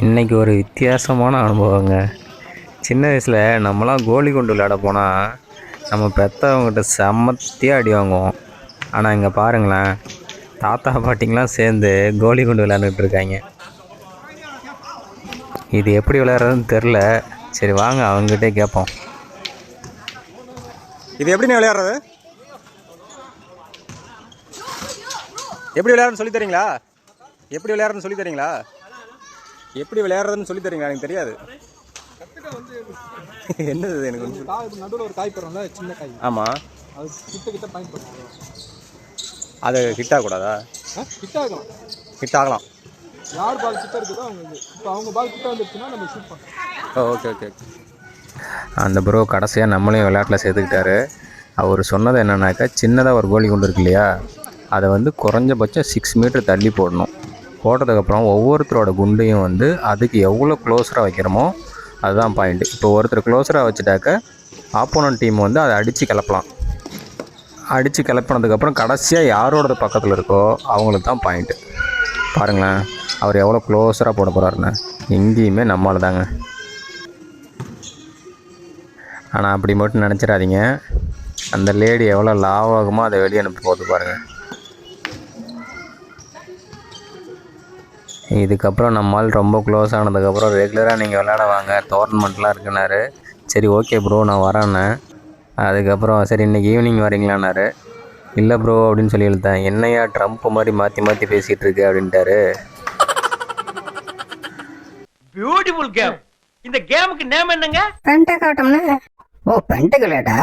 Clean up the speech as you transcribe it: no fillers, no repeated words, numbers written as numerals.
இன்றைக்கி ஒரு வித்தியாசமான அனுபவங்க. சின்ன வயசில் நம்மளாம் கோலி குண்டு விளையாட போனால் நம்ம பெற்றவங்ககிட்ட செம்மத்தியாக அடி வாங்குவோம். ஆனால் இங்கே பாருங்களேன், தாத்தா பாட்டிங்களாம் சேர்ந்து கோலி குண்டு விளையாண்டுட்டு இருக்காங்க. இது எப்படி விளையாடுறதுன்னு தெரில. சரி வாங்க அவங்ககிட்டே கேட்போம். இது எப்படி விளையாடுறது? எப்படி விளையாடுறதுன்னு சொல்லி தரீங்களா? எப்படி விளையாடுறதுன்னு சொல்லி தரீங்களா? எப்படி விளையாடுறதுன்னு சொல்லி தரீங்களா? எனக்கு தெரியாது. என்னது எனக்கு நடுவில் ஒரு காய் போடுறோம்ல, சின்ன காய். ஆமாம், அது கிட்ட பாயிண்ட் பண்ணுவோம். அது ஹிட் ஆகக்கூடாதா? ஹிட் ஆகலாம், ஹிட் ஆகலாம். யார் பால் கிட்ட இருக்குதோ அவங்க இது. இப்போ அவங்க பால் கிட்ட வந்துருச்சுன்னா நம்ம ஷூட் பண்ணலாம். Okay okay. அந்த ப்ரோ கடைசியாக நம்மளையும் விளையாட்டில் சேர்த்துக்கிட்டாரு. அவர் சொன்னது என்னன்னாக்கா, சின்னதாக ஒரு கோலி குண்டு இருக்கு இல்லையா, அதை வந்து குறைஞ்சபட்சம் 6 மீட்டர் தள்ளி போடணும். போட்டதுக்கப்புறம் ஒவ்வொருத்தரோட குண்டையும் வந்து அதுக்கு எவ்வளோ க்ளோஸராக வைக்கிறோமோ அதுதான் பாயிண்ட்டு. இப்போ ஒருத்தர் க்ளோஸராக வச்சுட்டாக்க ஆப்போனன்ட் டீம் வந்து அதை அடித்து கிளப்பலாம். அடித்து கிளப்பினதுக்கப்புறம் கடைசியாக யாரோடது பக்கத்தில் இருக்கோ அவங்களுக்கு தான் பாயிண்ட்டு. பாருங்களேன், அவர் எவ்வளோ க்ளோஸராக போட போகிறாருன்னு. எங்கேயுமே நம்மளால தாங்க. ஆனால் அப்படி மட்டும் நினச்சிடாதீங்க, அந்த லேடி எவ்வளோ லாவாகுமோ அதை வெளியே அனுப்பி போகுது பாருங்கள். இதுக்கப்புறம் நம்மால் ரொம்ப க்ளோஸ் ஆனதுக்கப்புறம் ரெகுலராக நீங்கள் விளையாட வாங்க, டோர்னமெண்ட்லாம் இருக்குன்னாரு. சரி ஓகே ப்ரோ நான் வரேன்னே. அதுக்கப்புறம் சரி இன்றைக்கி ஈவினிங் வரீங்களான்னாரு. இல்லை ப்ரோ அப்படின்னு சொல்லி எழுத்தேன். என்னையா ட்ரம்ப் மாதிரி மாற்றி மாற்றி பேசிகிட்டு இருக்கு அப்படின்ட்டாரு. Beautiful game. இந்த கேமுக்கு நேம் என்னங்க? பென்டகாட்டம்னா ஓ பென்டகலேட்டா